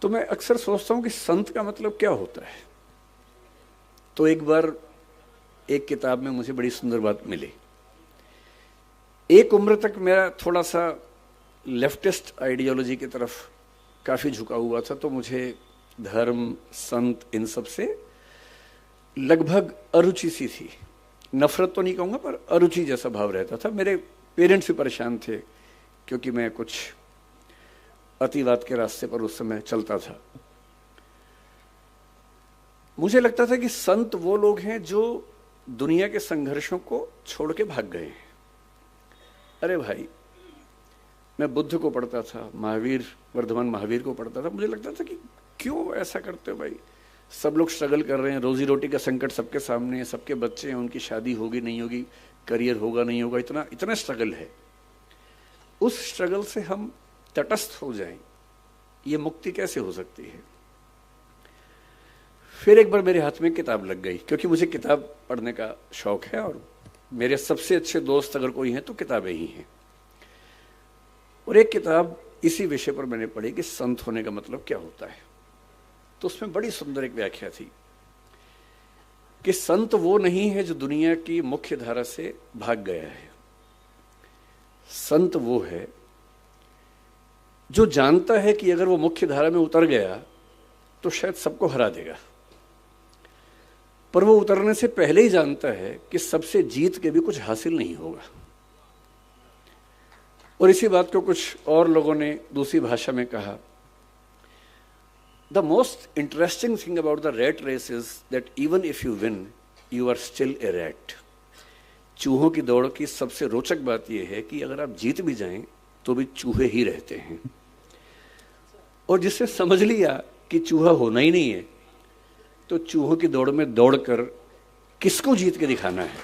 तो मैं अक्सर सोचता हूं कि संत का मतलब क्या होता है। तो एक बार एक किताब में मुझे बड़ी सुंदर बात मिली। एक उम्र तक मेरा थोड़ा सा लेफ्टिस्ट आइडियोलॉजी की तरफ काफी झुका हुआ था, तो मुझे धर्म, संत, इन सब से लगभग अरुचि सी थी। नफरत तो नहीं कहूंगा, पर अरुचि जैसा भाव रहता था। मेरे पेरेंट्स भी परेशान थे क्योंकि मैं कुछ अतिवाद के रास्ते पर उस समय चलता था। मुझे लगता था कि संत वो लोग हैं जो दुनिया के संघर्षों को छोड़ के भाग गए हैं। अरे भाई, मैं बुद्ध को पढ़ता था, महावीर, वर्धमान महावीर को पढ़ता था। मुझे लगता था कि क्यों ऐसा करते हो भाई, सब लोग स्ट्रगल कर रहे हैं, रोजी रोटी का संकट सबके सामने है, सबके बच्चे हैं, उनकी शादी होगी नहीं होगी, करियर होगा नहीं होगा, इतना इतना स्ट्रगल है। उस स्ट्रगल से हम तटस्थ हो जाएं, ये मुक्ति कैसे हो सकती है। फिर एक बार मेरे हाथ में किताब लग गई, क्योंकि मुझे किताब पढ़ने का शौक है और मेरे सबसे अच्छे दोस्त अगर कोई हैं तो किताबें ही हैं। और एक किताब इसी विषय पर मैंने पढ़ी कि संत होने का मतलब क्या होता है। तो उसमें बड़ी सुंदर एक व्याख्या थी कि संत वो नहीं है जो दुनिया की मुख्य धारा से भाग गया है। संत वो है जो जानता है कि अगर वो मुख्य धारा में उतर गया तो शायद सबको हरा देगा, पर वो उतरने से पहले ही जानता है कि सबसे जीत के भी कुछ हासिल नहीं होगा। और इसी बात को कुछ और लोगों ने दूसरी भाषा में कहा, the most interesting thing about the rat race is that even if you win you are still a rat. चूहों की दौड़ की सबसे रोचक बात यह है कि अगर आप जीत भी जाएं तो भी चूहे ही रहते हैं। और जिससे समझ लिया कि चूहा होना ही नहीं है, तो चूहों की दौड़ में दौड़कर किसको जीत के दिखाना है।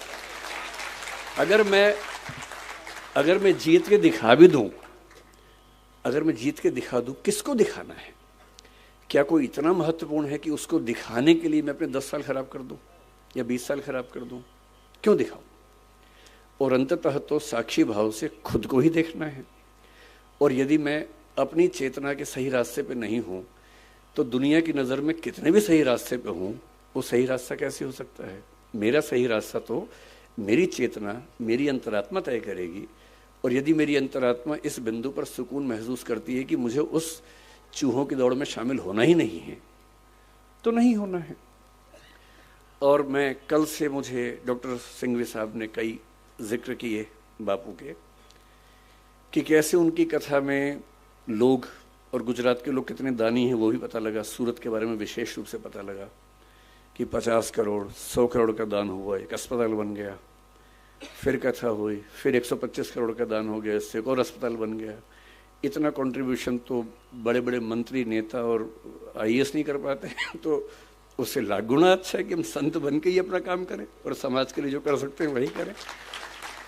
अगर मैं जीत के दिखा भी दूं, अगर मैं जीत के दिखा दूं, किसको दिखाना है। क्या कोई इतना महत्वपूर्ण है कि उसको दिखाने के लिए मैं अपने 10 साल खराब कर दूं या 20 साल खराब कर दूं? क्यों दिखाऊं? और अंततः तो साक्षी भाव से खुद को ही देखना है। और यदि मैं अपनी चेतना के सही रास्ते पे नहीं हूं तो दुनिया की नज़र में कितने भी सही रास्ते पे हूं, वो सही रास्ता कैसे हो सकता है। मेरा सही रास्ता तो मेरी चेतना, मेरी अंतरात्मा तय करेगी। और यदि मेरी अंतरात्मा इस बिंदु पर सुकून महसूस करती है कि मुझे उस चूहों की दौड़ में शामिल होना ही नहीं है, तो नहीं होना है। और मैं कल से, मुझे डॉक्टर सिंघवी साहब ने कई जिक्र किए बापू के, कि कैसे उनकी कथा में लोग, और गुजरात के लोग कितने दानी हैं वो भी पता लगा। सूरत के बारे में विशेष रूप से पता लगा कि 50 करोड़ 100 करोड़ का दान हुआ, एक अस्पताल बन गया। फिर कथा हुई, फिर 125 करोड़ का दान हो गया, इससे एक और अस्पताल बन गया। इतना कंट्रीब्यूशन तो बड़े बड़े मंत्री, नेता और आईएएस नहीं कर पाते हैं। तो उससे लाख गुना अच्छा है कि हम संत बन के ही अपना काम करें और समाज के लिए जो कर सकते हैं वही करें।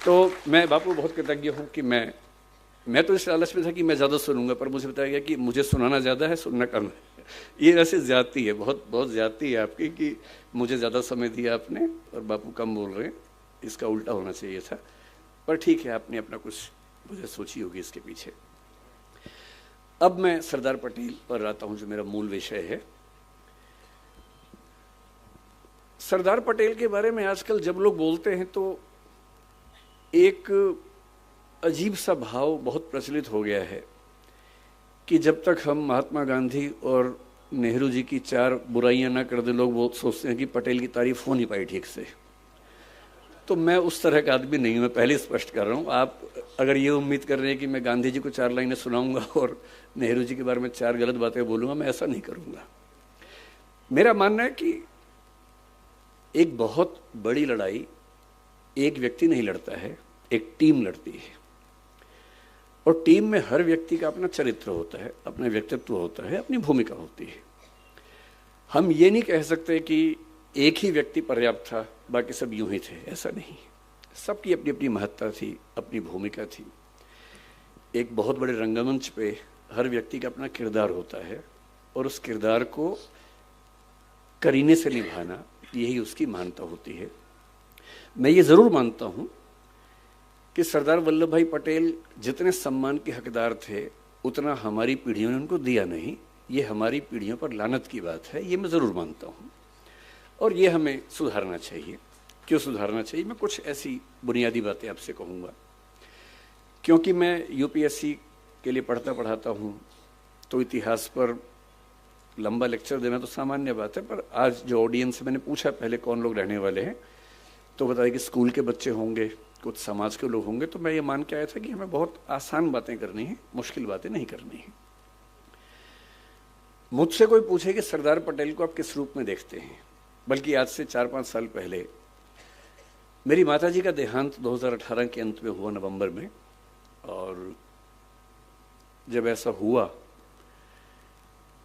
तो मैं बापू बहुत कृतज्ञ हूँ कि मैं तो इस लालच में था कि मैं ज़्यादा सुनूंगा, पर मुझे बताया गया कि मुझे सुनाना ज़्यादा है, सुनना कम है। ये वैसे ज्यादती है, बहुत बहुत ज्यादती है आपकी कि मुझे ज़्यादा समय दिया आपने और बापू कम बोल रहे हैं। इसका उल्टा होना चाहिए था, पर ठीक है, आपने अपना कुछ मुझे सोची होगी इसके पीछे। अब मैं सरदार पटेल पर आता हूं, जो मेरा मूल विषय है। सरदार पटेल के बारे में आजकल जब लोग बोलते हैं तो एक अजीब सा भाव बहुत प्रचलित हो गया है कि जब तक हम महात्मा गांधी और नेहरू जी की 4 बुराइयां ना कर दे, लोग वो सोचते हैं कि पटेल की तारीफ हो नहीं पाई ठीक से। तो मैं उस तरह का आदमी नहीं हूं, मैं पहले स्पष्ट कर रहा हूं। आप अगर ये उम्मीद कर रहे हैं कि मैं गांधी जी को 4 लाइनें सुनाऊंगा और नेहरू जी के बारे में 4 गलत बातें बोलूंगा, मैं ऐसा नहीं करूंगा। मेरा मानना है कि एक बहुत बड़ी लड़ाई एक व्यक्ति नहीं लड़ता है, एक टीम लड़ती है। और टीम में हर व्यक्ति का अपना चरित्र होता है, अपना व्यक्तित्व होता है, अपनी भूमिका होती है। हम ये नहीं कह सकते कि एक ही व्यक्ति पर्याप्त था, बाकी सब यूं ही थे, ऐसा नहीं। सबकी अपनी अपनी महत्ता थी, अपनी भूमिका थी। एक बहुत बड़े रंगमंच पे हर व्यक्ति का अपना किरदार होता है और उस किरदार को करीने से निभाना, यही उसकी महानता होती है। मैं ये जरूर मानता हूं कि सरदार वल्लभ भाई पटेल जितने सम्मान के हकदार थे उतना हमारी पीढ़ियों ने उनको दिया नहीं, ये हमारी पीढ़ियों पर लानत की बात है, ये मैं ज़रूर मानता हूँ, और ये हमें सुधारना चाहिए। क्यों सुधारना चाहिए? मैं कुछ ऐसी बुनियादी बातें आपसे कहूँगा। क्योंकि मैं यूपीएससी के लिए पढ़ाता हूँ, तो इतिहास पर लंबा लेक्चर देना तो सामान्य बात है, पर आज जो ऑडियंस, मैंने पूछा पहले कौन लोग रहने वाले हैं, तो बताया कि स्कूल के बच्चे होंगे, कुछ समाज के लोग होंगे। तो मैं ये मान के आया था कि हमें बहुत आसान बातें करनी है, मुश्किल बातें नहीं करनी है। मुझसे कोई पूछे कि सरदार पटेल को आप किस रूप में देखते हैं, बल्कि आज से 4-5 साल पहले मेरी माताजी का देहांत 2018 के अंत में हुआ, नवंबर में। और जब ऐसा हुआ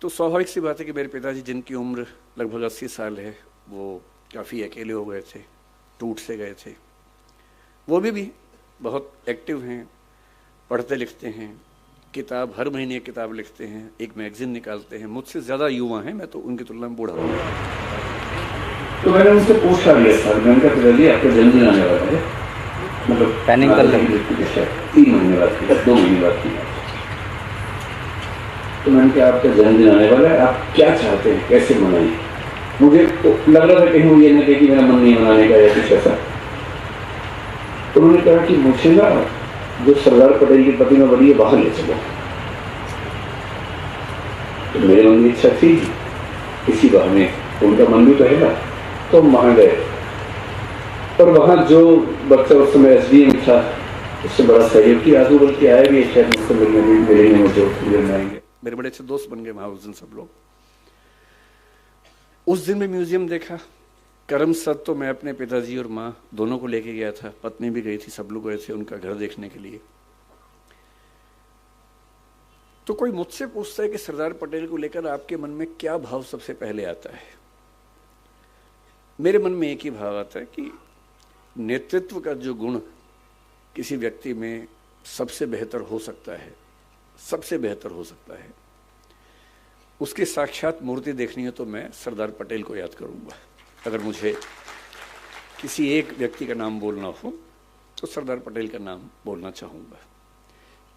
तो स्वाभाविक सी बात है कि मेरे पिताजी, जिनकी उम्र लगभग 80 साल है, वो काफ़ी अकेले हो गए थे, टूट से गए थे। वो भी बहुत एक्टिव हैं, पढ़ते लिखते हैं, किताब हर महीने एक किताब लिखते हैं, एक मैगजीन निकालते हैं। मुझसे ज़्यादा युवा हैं, मैं तो उनकी तुलना में बूढ़ा हूँ। तो मैंने उनसे पूछा भी सर, मैंने कहा पिताजी आपका जन्मदिन आने वाला है, मतलब प्लानिंग कर लेंगे 3 महीने बाद की, 2 महीने बाद की। तो मैंने कहा आपका जन्मदिन आने वाला है, आप क्या चाहते हैं, कैसे मनाएं? मुझे तो लग रहा था कहीं वो ये न कहे कि मेरा मन नहीं मनाने का या कुछ ऐसा। तो उन्होंने कहा कि मुझे ना जो सरदार पटेल की प्रतिमा बनी है बाहर ले चलो। तो मेरे मन में इच्छा थी इसी बहाने, उनका मन भी तो है ना, तो हम वहां गए। और वहां जो बच्चा उस समय एसडीएम था, उससे बड़ा सहयोग की आजू बल्कि आया भी, शायद मुझसे मिलेंगे मुझे आएंगे। मेरे बड़े अच्छे दोस्त बन गए वहां उस दिन सब लोग। उस दिन में म्यूजियम देखा। करमसद तो मैं अपने पिताजी और माँ दोनों को लेके गया था, पत्नी भी गई थी, सब लोग गए थे उनका घर देखने के लिए। तो कोई मुझसे पूछता है कि सरदार पटेल को लेकर आपके मन में क्या भाव सबसे पहले आता है? मेरे मन में एक ही भाव आता है कि नेतृत्व का जो गुण किसी व्यक्ति में सबसे बेहतर हो सकता है, सबसे बेहतर हो सकता है, उसकी साक्षात मूर्ति देखनी है तो मैं सरदार पटेल को याद करूंगा। अगर मुझे किसी एक व्यक्ति का नाम बोलना हो तो सरदार पटेल का नाम बोलना चाहूँगा।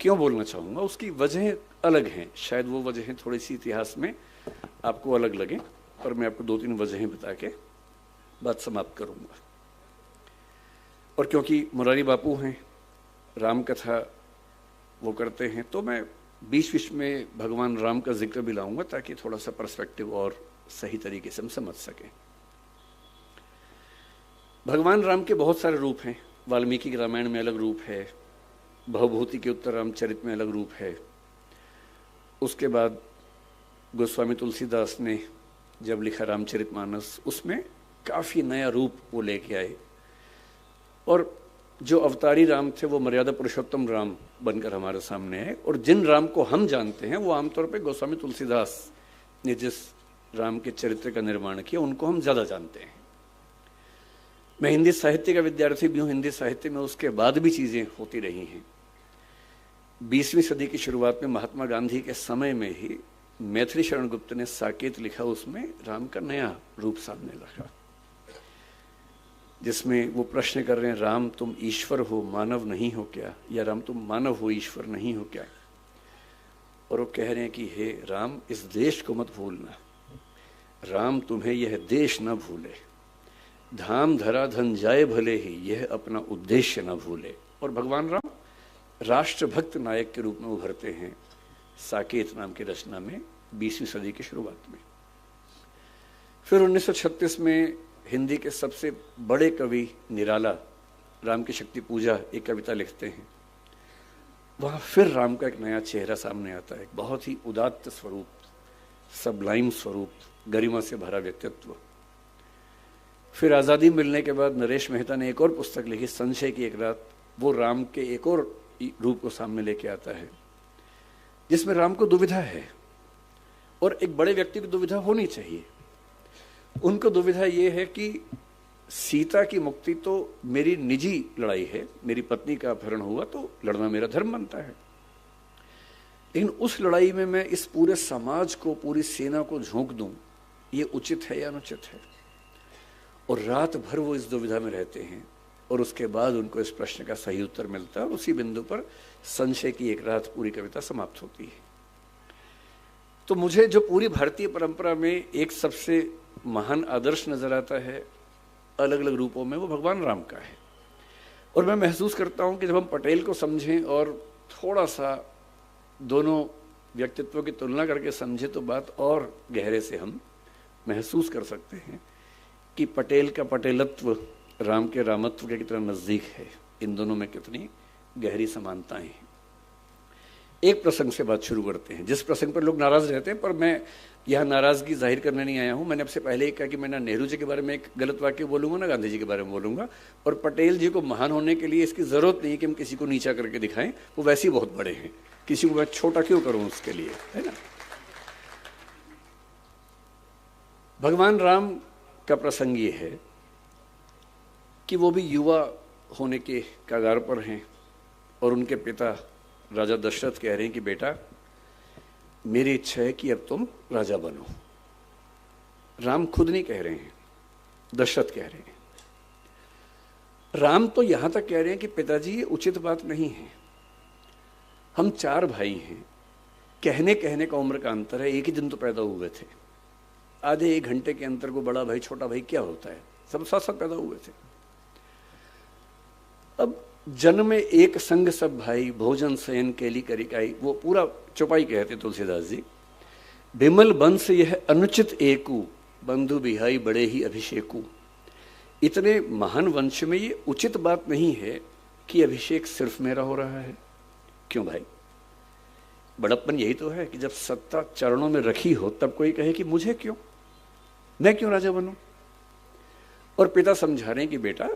क्यों बोलना चाहूँगा? उसकी वजह अलग हैं, शायद वो वजहें थोड़ी सी इतिहास में आपको अलग लगें, पर मैं आपको 2-3 वजहें बता के बात समाप्त करूँगा। और क्योंकि मुरारी बापू हैं, राम कथा वो करते हैं, तो मैं बीच में भगवान राम का जिक्र भी लाऊंगा ताकि थोड़ा सा पर्सपेक्टिव और सही तरीके से हम समझ सकें। भगवान राम के बहुत सारे रूप हैं। वाल्मीकि के रामायण में अलग रूप है, भवभूति के उत्तर रामचरित में अलग रूप है। उसके बाद गोस्वामी तुलसीदास ने जब लिखा रामचरितमानस, उसमें काफ़ी नया रूप वो लेके आए। और जो अवतारी राम थे वो मर्यादा पुरुषोत्तम राम बनकर हमारे सामने है। और जिन राम को हम जानते हैं वो आमतौर पे गोस्वामी तुलसीदास ने जिस राम के चरित्र का निर्माण किया उनको हम ज़्यादा जानते हैं। मैं हिंदी साहित्य का विद्यार्थी भी हूँ, हिंदी साहित्य में उसके बाद भी चीज़ें होती रही हैं। 20वीं सदी की शुरुआत में महात्मा गांधी के समय में ही मैथिली शरण गुप्त ने साकेत लिखा, उसमें राम का नया रूप सामने रखा, जिसमें वो प्रश्न कर रहे हैं, राम तुम ईश्वर हो मानव नहीं हो क्या, या राम तुम मानव हो ईश्वर नहीं हो क्या? और वो कह रहे हैं कि हे राम, इस देश को मत भूलना, राम तुम्हें यह देश न भूले, धाम धरा धन जाए भले ही, यह अपना उद्देश्य न भूले। और भगवान राम राष्ट्रभक्त नायक के रूप में उभरते हैं साकेत नाम की रचना में 20वीं सदी की शुरुआत में। फिर 1936 में हिंदी के सबसे बड़े कवि निराला राम की शक्ति पूजा एक कविता लिखते हैं। वहाँ फिर राम का एक नया चेहरा सामने आता है, बहुत ही उदात्त स्वरूप, सबलाइम स्वरूप, गरिमा से भरा व्यक्तित्व। फिर आज़ादी मिलने के बाद नरेश मेहता ने एक और पुस्तक लिखी, संशय की एक रात। वो राम के एक और रूप को सामने लेके आता है, जिसमें राम को दुविधा है, और एक बड़े व्यक्ति की दुविधा होनी चाहिए। उनको दुविधा ये है कि सीता की मुक्ति तो मेरी निजी लड़ाई है, मेरी पत्नी का अपहरण हुआ तो लड़ना मेरा धर्म बनता है, लेकिन उस लड़ाई में मैं इस पूरे समाज को, पूरी सेना को झोंक दूं, ये उचित है या अनुचित है? और रात भर वो इस दुविधा में रहते हैं, और उसके बाद उनको इस प्रश्न का सही उत्तर मिलता है। उसी बिंदु पर संशय की एक रात पूरी कविता समाप्त होती है। तो मुझे जो पूरी भारतीय परंपरा में एक सबसे महान आदर्श नजर आता है अलग अलग रूपों में, वो भगवान राम का है। और मैं महसूस करता हूं कि जब हम पटेल को समझें और थोड़ा सा दोनों व्यक्तित्वों की तुलना करके समझें तो बात और गहरे से हम महसूस कर सकते हैं कि पटेल का पटेलत्व राम के रामत्व के कितना नजदीक है, इन दोनों में कितनी गहरी समानताएं हैं। एक प्रसंग से बात शुरू करते हैं जिस प्रसंग पर लोग नाराज रहते हैं, पर मैं यहाँ नाराजगी जाहिर करने नहीं आया हूँ। मैंने आपसे पहले ही कहा कि मैं ना नेहरू जी के बारे में एक गलत वाक्य बोलूंगा ना गांधी जी के बारे में बोलूंगा, और पटेल जी को महान होने के लिए इसकी जरूरत नहीं है कि हम किसी को नीचा करके दिखाएं, वो वैसे ही बहुत बड़े हैं, किसी को मैं छोटा क्यों करूं उसके लिए, है ना। भगवान राम का प्रसंग ये है कि वो भी युवा होने के कगार पर हैं और उनके पिता राजा दशरथ कह रहे हैं कि बेटा मेरी इच्छा है कि अब तुम राजा बनो। राम खुद नहीं कह रहे हैं, दशरथ कह रहे हैं। राम तो यहां तक कह रहे हैं कि पिताजी ये उचित बात नहीं है, हम 4 भाई हैं, कहने कहने का उम्र का अंतर है, एक ही दिन तो पैदा हुए थे, आधे 1 घंटे के अंतर को बड़ा भाई छोटा भाई क्या होता है, सब साथ साथ पैदा हुए थे। अब जन्म में एक संग सब भाई, भोजन शयन केली करिकाई, वो पूरा चौपाई कहते तुलसीदास जी। बिमल बंस यह अनुचित एकू, बंधु बिहाई बड़े ही अभिषेकू। इतने महान वंश में ये उचित बात नहीं है कि अभिषेक सिर्फ मेरा हो रहा है। क्यों भाई, बड़प्पन यही तो है कि जब सत्ता चरणों में रखी हो तब कोई कहे कि मुझे क्यों, मैं क्यों राजा बनूं। और पिता समझा रहे हैं कि बेटा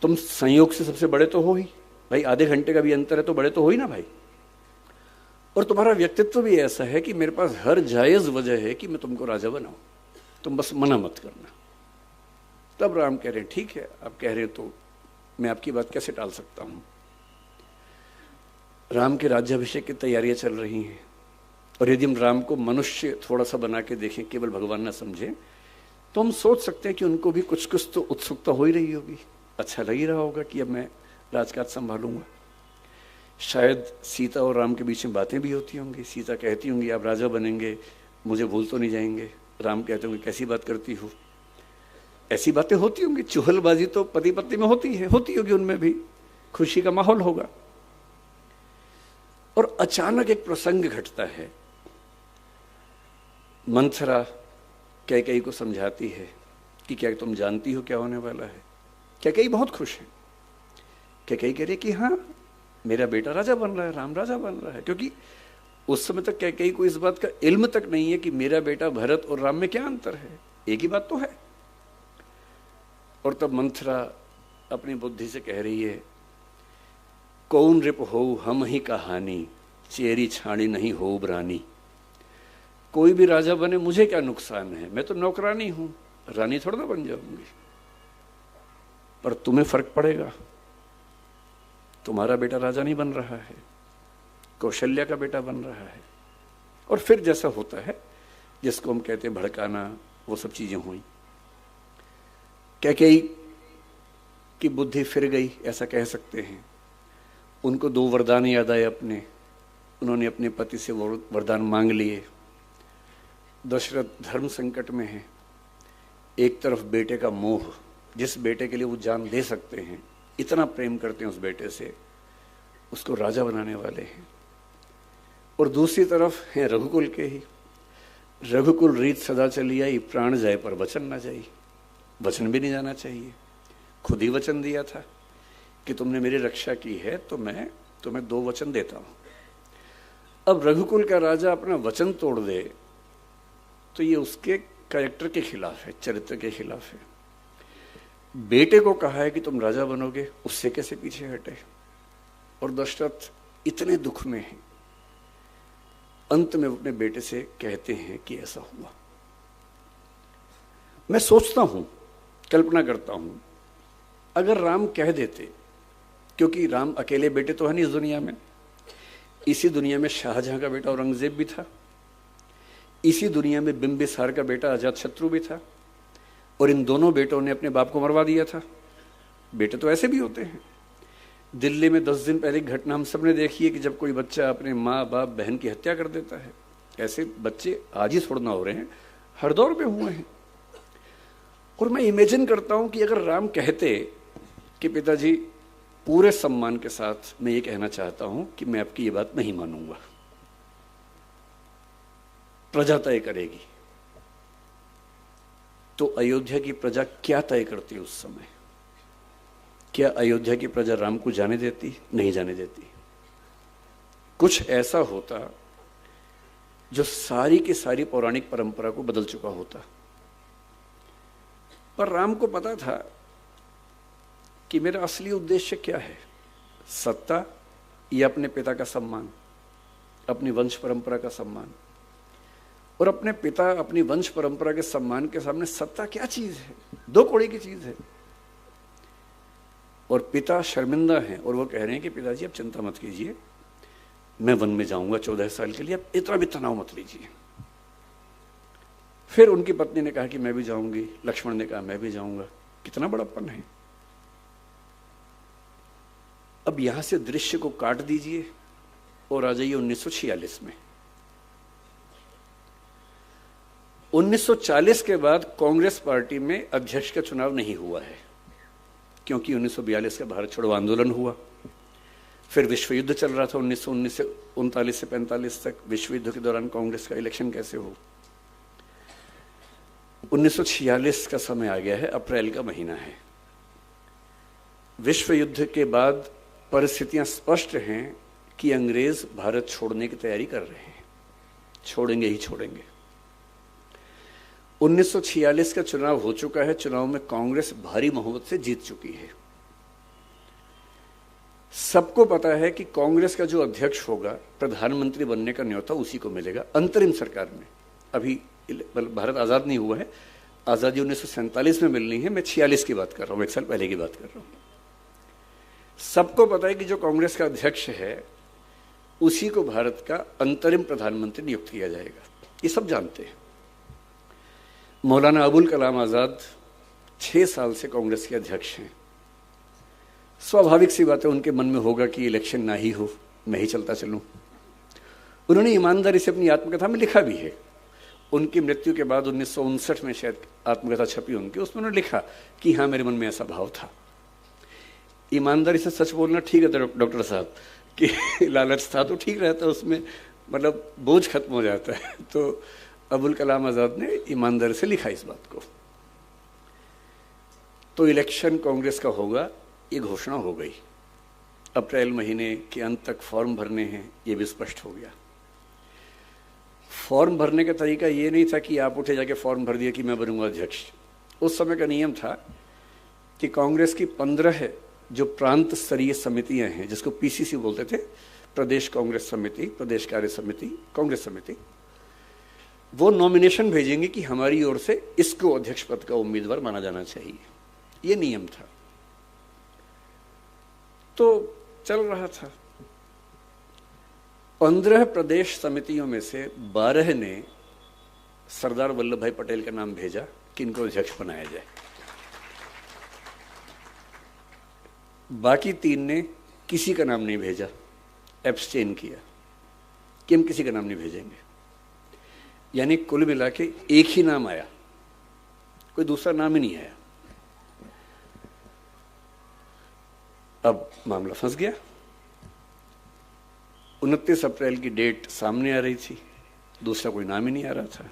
तुम संयोग से सबसे बड़े तो हो ही भाई, आधे घंटे का भी अंतर है तो बड़े तो हो ही ना भाई, और तुम्हारा व्यक्तित्व भी ऐसा है कि मेरे पास हर जायज वजह है कि मैं तुमको राजा बनाऊं, तुम बस मना मत करना। तब राम कह रहे हैं ठीक है, आप कह रहे हैं तो मैं आपकी बात कैसे टाल सकता हूं। राम के राज्याभिषेक की तैयारियां चल रही हैं, और यदि हम राम को मनुष्य थोड़ा सा बना के देखें, केवल भगवान ना समझें, तो हम सोच सकते हैं कि उनको भी कुछ कुछ तो उत्सुकता हो ही रही होगी, अच्छा लग ही रहा होगा कि अब मैं राजकाज संभालूंगा। शायद सीता और राम के बीच में बातें भी होती होंगी, सीता कहती होंगी आप राजा बनेंगे, मुझे भूल तो नहीं जाएंगे। राम कहते होंगे कैसी बात करती हो, ऐसी बातें होती होंगी। चुहलबाजी तो पति पत्नी में होती है, होती होगी, उनमें भी खुशी का माहौल होगा। और अचानक एक प्रसंग घटता है। मंथरा कैकेयी को समझाती है कि क्या तुम जानती हो क्या होने वाला है। कैकेयी बहुत खुश है। कैकेयी कह रही कि हाँ मेरा बेटा राजा बन रहा है, राम राजा बन रहा है, क्योंकि उस समय तक कैकेयी को इस बात का इल्म तक नहीं है कि मेरा बेटा भरत और राम में क्या अंतर है, एक ही बात तो है। और तब मंथरा अपनी बुद्धि से कह रही है कौन रिप हो हम ही कहानी, चेरी छाणी नहीं हो रानी। कोई भी राजा बने मुझे क्या नुकसान है, मैं तो नौकरानी हूं, रानी थोड़ा ना बन जाऊंगी। पर तुम्हें फर्क पड़ेगा, तुम्हारा बेटा राजा नहीं बन रहा है, कौशल्या का बेटा बन रहा है। और फिर जैसा होता है जिसको हम कहते हैं भड़काना, वो सब चीजें हुई। कैकेयी की बुद्धि फिर गई, ऐसा कह सकते हैं। उनको 2 वरदान याद आए अपने, उन्होंने अपने पति से वरदान मांग लिए। दशरथ धर्म संकट में है, एक तरफ बेटे का मोह, जिस बेटे के लिए वो जान दे सकते हैं, इतना प्रेम करते हैं उस बेटे से, उसको राजा बनाने वाले हैं। और दूसरी तरफ है रघुकुल के ही। रघुकुल रीत सदा चली आई, प्राण जाए पर वचन ना जाई। वचन भी नहीं जाना चाहिए, खुद ही वचन दिया था कि तुमने मेरी रक्षा की है तो मैं तुम्हें 2 वचन देता हूं। अब रघुकुल का राजा अपना वचन तोड़ दे तो ये उसके कैरेक्टर के खिलाफ है, चरित्र के खिलाफ है। बेटे को कहा है कि तुम राजा बनोगे, उससे कैसे पीछे हटे। और दशरथ इतने दुख में है, अंत में अपने बेटे से कहते हैं कि ऐसा हुआ। मैं सोचता हूं, कल्पना करता हूं, अगर राम कह देते, क्योंकि राम अकेले बेटे तो है नहीं इस दुनिया में, इसी दुनिया में शाहजहां का बेटा औरंगजेब भी था, इसी दुनिया में बिंबिसार का बेटा अजातशत्रु भी था, और इन दोनों बेटों ने अपने बाप को मरवा दिया था। बेटे तो ऐसे भी होते हैं। दिल्ली में 10 दिन पहले घटना हम सब ने देखी है कि जब कोई बच्चा अपने माँ बाप बहन की हत्या कर देता है, ऐसे बच्चे आज ही छोड़ना हो रहे हैं, हर दौर में हुए हैं। और मैं इमेजिन करता हूं कि अगर राम कहते कि पिताजी पूरे सम्मान के साथ मैं ये कहना चाहता हूं कि मैं आपकी ये बात नहीं मानूंगा, प्रजा तय करेगी, तो अयोध्या की प्रजा क्या तय करती उस समय? क्या अयोध्या की प्रजा राम को जाने देती? नहीं जाने देती। कुछ ऐसा होता जो सारी की सारी पौराणिक परंपरा को बदल चुका होता। पर राम को पता था कि मेरा असली उद्देश्य क्या है, सत्ता या अपने पिता का सम्मान, अपनी वंश परंपरा का सम्मान। और अपने पिता, अपनी वंश परंपरा के सम्मान के सामने सत्ता क्या चीज है? दो कौड़ी की चीज है। और पिता शर्मिंदा हैं और वो कह रहे हैं कि पिताजी आप चिंता मत कीजिए, मैं वन में जाऊंगा 14 साल के लिए, आप इतना भी तनाव मत लीजिए। फिर उनकी पत्नी ने कहा कि मैं भी जाऊंगी, लक्ष्मण ने कहा मैं भी जाऊंगा। कितना बड़प्पन है। अब यहां से दृश्य को काट दीजिए और आ जाइए 1946 में। 1940 के बाद कांग्रेस पार्टी में अध्यक्ष का चुनाव नहीं हुआ है, क्योंकि 1942 का भारत छोड़ो आंदोलन हुआ। फिर विश्व युद्ध चल रहा था 1919 से 39 से 45 तक। विश्व युद्ध के दौरान कांग्रेस का इलेक्शन कैसे हो? 1946 का समय आ गया है, अप्रैल का महीना है। विश्व युद्ध के बाद परिस्थितियां स्पष्ट हैं कि अंग्रेज भारत छोड़ने की तैयारी कर रहे हैं, छोड़ेंगे ही छोड़ेंगे। 1946 का चुनाव हो चुका है। चुनाव में कांग्रेस भारी बहुमत से जीत चुकी है। सबको पता है कि कांग्रेस का जो अध्यक्ष होगा, प्रधानमंत्री बनने का न्योता उसी को मिलेगा अंतरिम सरकार में। अभी भारत आजाद नहीं हुआ है, आजादी 1947 में मिलनी है। मैं 46 की बात कर रहा हूं, 1 साल पहले की बात कर रहा हूं। सबको पता है कि जो कांग्रेस का अध्यक्ष है उसी को भारत का अंतरिम प्रधानमंत्री नियुक्त किया जाएगा, ये सब जानते हैं। मौलाना अबुल कलाम आजाद 6 साल से कांग्रेस के अध्यक्ष हैं। स्वाभाविक सी बात है, उनके मन में होगा कि इलेक्शन ना ही हो, मैं ही चलता चलूं। उन्होंने ईमानदारी से अपनी आत्मकथा में लिखा भी है। उनकी मृत्यु के बाद 1959 में शायद आत्मकथा छपी उनकी, उसमें उन्होंने लिखा कि हाँ मेरे मन में ऐसा भाव था। ईमानदारी से सच बोलना ठीक है डॉक्टर साहब, कि लालच था तो ठीक रहता है, उसमें मतलब बोझ खत्म हो जाता है। तो अबुल कलाम आजाद ने ईमानदारी से लिखा इस बात को। तो इलेक्शन कांग्रेस का होगा, ये घोषणा हो गई। अप्रैल महीने के अंत तक फॉर्म भरने हैं, ये भी स्पष्ट हो गया। फॉर्म भरने का तरीका ये नहीं था कि आप उठे जाके फॉर्म भर दिया कि मैं बनूंगा अध्यक्ष। उस समय का नियम था कि कांग्रेस की 15 जो प्रांत स्तरीय समितियां हैं, जिसको पीसीसी बोलते थे, प्रदेश कांग्रेस समिति, प्रदेश कार्य समिति, कांग्रेस समिति, वो नॉमिनेशन भेजेंगे कि हमारी ओर से इसको अध्यक्ष पद का उम्मीदवार माना जाना चाहिए। ये नियम था। तो चल रहा था। 15 प्रदेश समितियों में से 12 ने सरदार वल्लभ भाई पटेल का नाम भेजा कि इनको अध्यक्ष बनाया जाए। बाकी 3 ने किसी का नाम नहीं भेजा, एब्सटेन किया कि हम किसी का नाम नहीं भेजेंगे। यानी कुल मिला के एक ही नाम आया, कोई दूसरा नाम ही नहीं आया। अब मामला फंस गया। 29 अप्रैल की डेट सामने आ रही थी, दूसरा कोई नाम ही नहीं आ रहा था।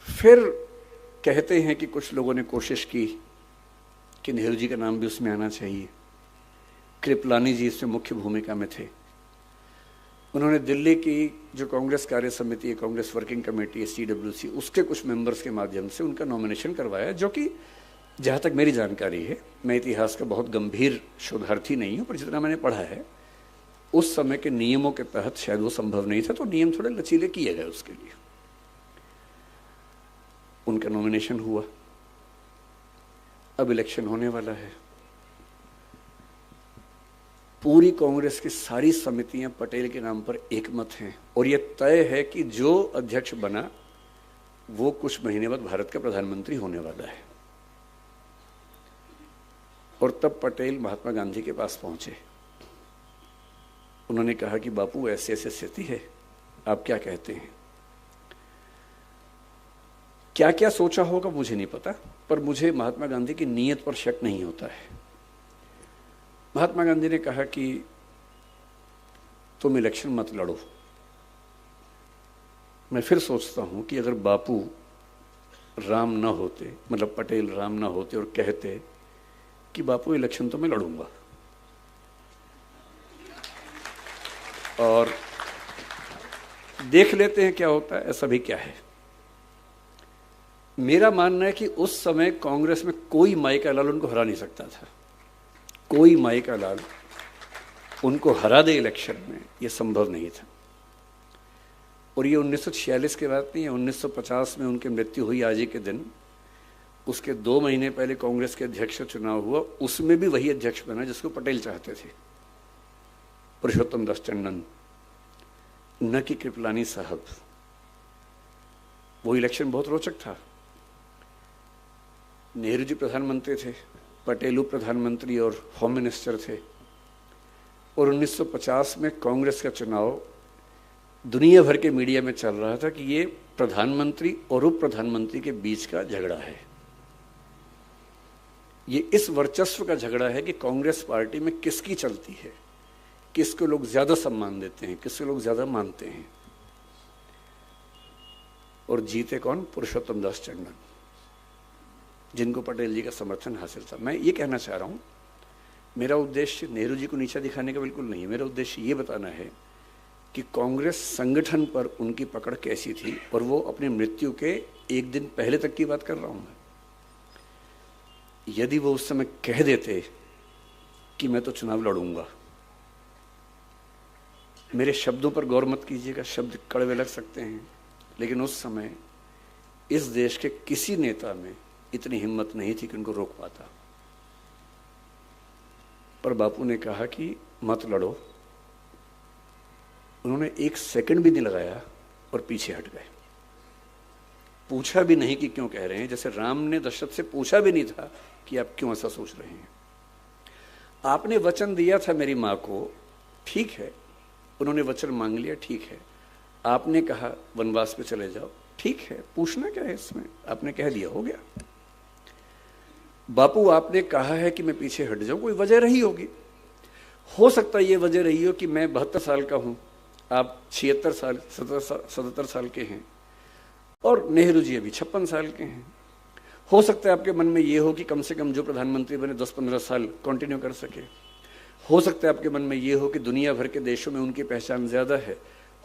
फिर कहते हैं कि कुछ लोगों ने कोशिश की कि नेहरू जी का नाम भी उसमें आना चाहिए। कृपलानी जी इसमें मुख्य भूमिका में थे। उन्होंने दिल्ली की जो कांग्रेस कार्य समिति है, कांग्रेस वर्किंग कमेटी है, CWC, उसके कुछ मेंबर्स के माध्यम से उनका नॉमिनेशन करवाया, जो कि जहाँ तक मेरी जानकारी है, मैं इतिहास का बहुत गंभीर शोधार्थी नहीं हूँ, पर जितना मैंने पढ़ा है उस समय के नियमों के तहत शायद वो संभव नहीं था, तो नियम थोड़े लचीले किए गए उसके लिए। उनका नॉमिनेशन हुआ। अब इलेक्शन होने वाला है। पूरी कांग्रेस की सारी समितियां पटेल के नाम पर एकमत हैं और यह तय है कि जो अध्यक्ष बना वो कुछ महीने बाद भारत का प्रधानमंत्री होने वाला है। और तब पटेल महात्मा गांधी के पास पहुंचे उन्होंने कहा कि बापू ऐसे ऐसे स्थिति है, आप क्या कहते हैं। क्या क्या सोचा होगा मुझे नहीं पता, पर मुझे महात्मा गांधी की नीयत पर शक नहीं होता है। महात्मा गांधी ने कहा कि तुम इलेक्शन मत लड़ो। मैं फिर सोचता हूं कि अगर बापू राम ना होते, मतलब पटेल राम ना होते और कहते कि बापू इलेक्शन तो मैं लड़ूंगा, और देख लेते हैं क्या होता है, ऐसा भी क्या है। मेरा मानना है कि उस समय कांग्रेस में कोई माई का लाल उनको हरा नहीं सकता था। कोई माई का लाल उनको हरा दे इलेक्शन में, यह संभव नहीं था। और ये 1946 के बाद नहीं है, 1950 में उनकी मृत्यु हुई आज ही के दिन। उसके 2 महीने पहले कांग्रेस के अध्यक्ष का चुनाव हुआ, उसमें भी वही अध्यक्ष बना जिसको पटेल चाहते थे, पुरुषोत्तम दास टंडन, न कि कृपलानी साहब। वो इलेक्शन बहुत रोचक था। नेहरू जी प्रधानमंत्री थे, पटेल उप प्रधानमंत्री और होम मिनिस्टर थे, और 1950 में कांग्रेस का चुनाव दुनिया भर के मीडिया में चल रहा था कि ये प्रधानमंत्री और उप प्रधानमंत्री के बीच का झगड़ा है। ये इस वर्चस्व का झगड़ा है कि कांग्रेस पार्टी में किसकी चलती है, किसको लोग ज्यादा सम्मान देते हैं, किसको लोग ज्यादा मानते हैं। और जीते कौन? पुरुषोत्तम दास टंडन, जिनको पटेल जी का समर्थन हासिल था। मैं ये कहना चाह रहा हूं, मेरा उद्देश्य नेहरू जी को नीचा दिखाने का बिल्कुल नहीं है। मेरा उद्देश्य ये बताना है कि कांग्रेस संगठन पर उनकी पकड़ कैसी थी, और वो अपनी मृत्यु के 1 दिन पहले तक की बात कर रहा हूं मैं। यदि वो उस समय कह देते कि मैं तो चुनाव लड़ूंगा, मेरे शब्दों पर गौर मत कीजिएगा, शब्द कड़वे लग सकते हैं, लेकिन उस समय इस देश के किसी नेता में इतनी हिम्मत नहीं थी कि उनको रोक पाता। पर बापू ने कहा कि मत लड़ो। उन्होंने 1 सेकंड भी नहीं लगाया और पीछे हट गए। पूछा भी नहीं कि क्यों कह रहे हैं, जैसे राम ने दशरथ से पूछा भी नहीं था कि आप क्यों ऐसा सोच रहे हैं। आपने वचन दिया था मेरी मां को, ठीक है, उन्होंने वचन मांग लिया, ठीक है। आपने कहा वनवास पे चले जाओ, ठीक है, पूछना क्या है इसमें, आपने कह दिया, हो गया। बापू आपने कहा है कि मैं पीछे हट जाऊं, कोई वजह रही होगी। हो सकता है ये वजह रही हो कि मैं 72 साल का हूं, आप 76 साल 77 साल के हैं, और नेहरू जी अभी 56 साल के हैं। हो सकता है आपके मन में ये हो कि कम से कम जो प्रधानमंत्री बने 10-15 साल कंटिन्यू कर सके। हो सकता है आपके मन में ये हो कि दुनिया भर के देशों में उनकी पहचान ज्यादा है।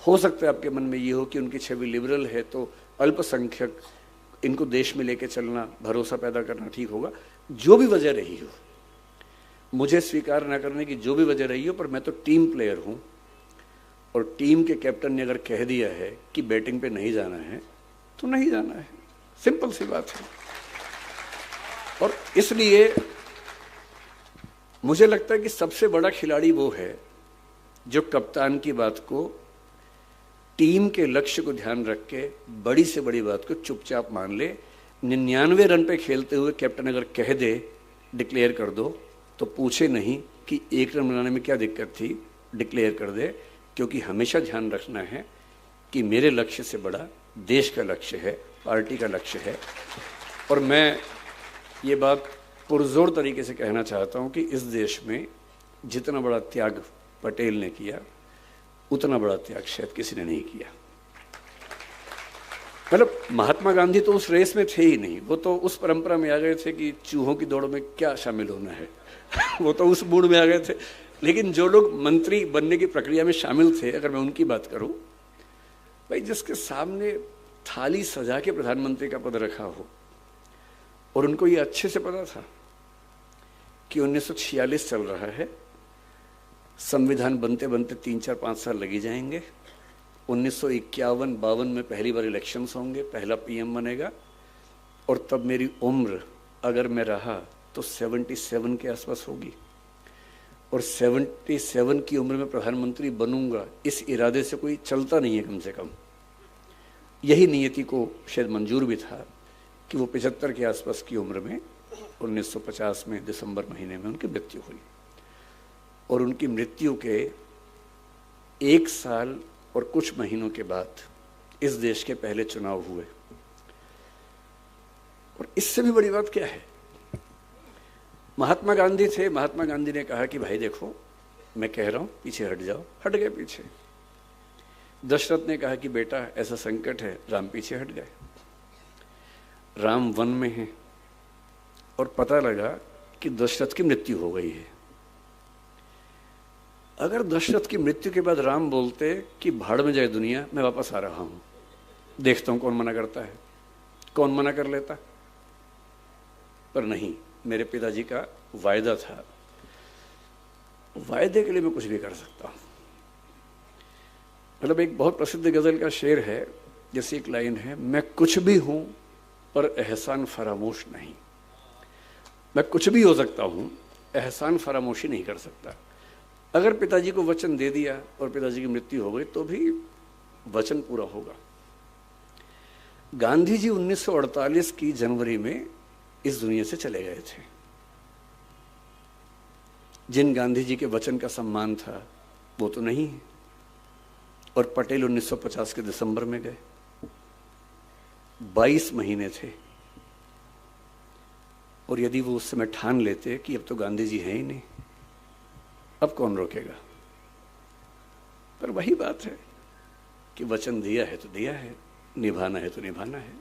हो सकता है आपके मन में ये हो कि उनकी छवि लिबरल है, तो अल्पसंख्यक इनको देश में लेके चलना, भरोसा पैदा करना ठीक होगा। जो भी वजह रही हो, मुझे स्वीकार न करने की जो भी वजह रही हो, पर मैं तो टीम प्लेयर हूं, और टीम के कैप्टन ने अगर कह दिया है कि बैटिंग पे नहीं जाना है तो नहीं जाना है, सिंपल सी बात है। और इसलिए मुझे लगता है कि सबसे बड़ा खिलाड़ी वो है जो कप्तान की बात को, टीम के लक्ष्य को ध्यान रख के बड़ी से बड़ी बात को चुपचाप मान ले। 99 रन पे खेलते हुए कैप्टन अगर कह दे डिक्लेयर कर दो, तो पूछे नहीं कि 1 रन बनाने में क्या दिक्कत थी, डिक्लेयर कर दे। क्योंकि हमेशा ध्यान रखना है कि मेरे लक्ष्य से बड़ा देश का लक्ष्य है, पार्टी का लक्ष्य है। और मैं ये बात पुरजोर तरीके से कहना चाहता हूं कि इस देश में जितना बड़ा त्याग पटेल ने किया, उतना बड़ा त्याग शायद किसी ने नहीं किया। मतलब महात्मा गांधी तो उस रेस में थे ही नहीं, वो तो उस परंपरा में आ गए थे कि चूहों की दौड़ में क्या शामिल होना है वो तो उस मूड में आ गए थे। लेकिन जो लोग मंत्री बनने की प्रक्रिया में शामिल थे, अगर मैं उनकी बात करूं, भाई जिसके सामने थाली सजा के प्रधानमंत्री का पद रखा हो, और उनको ये अच्छे से पता था कि 1946 चल रहा है, संविधान बनते बनते 3-4-5 साल लगी जाएंगे, 1951-52 में पहली बार इलेक्शंस होंगे, पहला पीएम बनेगा, और तब मेरी उम्र अगर मैं रहा तो 77 के आसपास होगी, और 77 की उम्र में प्रधानमंत्री बनूंगा, इस इरादे से कोई चलता नहीं है। कम से कम यही नियति को शायद मंजूर भी था कि वो 75 के आसपास की उम्र में 1950 में दिसंबर महीने में उनकी मृत्यु हुई। और उनकी मृत्यु के 1 साल और कुछ महीनों के बाद इस देश के पहले चुनाव हुए, और इससे भी बड़ी बात क्या है, महात्मा गांधी थे, महात्मा गांधी ने कहा कि भाई देखो मैं कह रहा हूं पीछे हट जाओ, हट गए पीछे। दशरथ ने कहा कि बेटा ऐसा संकट है, राम पीछे हट गए। राम वन में हैं और पता लगा कि दशरथ की मृत्यु हो गई है। अगर दशरथ की मृत्यु के बाद राम बोलते कि भाड़ में जाए दुनिया, मैं वापस आ रहा हूं, देखता हूं कौन मना करता है, कौन मना कर लेता। पर नहीं, मेरे पिताजी का वायदा था, वायदे के लिए मैं कुछ भी कर सकता हूं। मतलब एक बहुत प्रसिद्ध गजल का शेर है, जैसी एक लाइन है, मैं कुछ भी हूं पर एहसान फरामोश नहीं। मैं कुछ भी हो सकता हूं, एहसान फरामोशी नहीं कर सकता। अगर पिताजी को वचन दे दिया और पिताजी की मृत्यु हो गई तो भी वचन पूरा होगा। गांधी जी 1948 की जनवरी में इस दुनिया से चले गए थे। जिन गांधी जी के वचन का सम्मान था वो तो नहीं है। और पटेल 1950 के दिसंबर में गए, 22 महीने थे। और यदि वो उस समय ठान लेते कि अब तो गांधी जी हैं ही नहीं, अब कौन रोकेगा। पर वही बात है कि वचन दिया है तो दिया है, निभाना है तो निभाना है।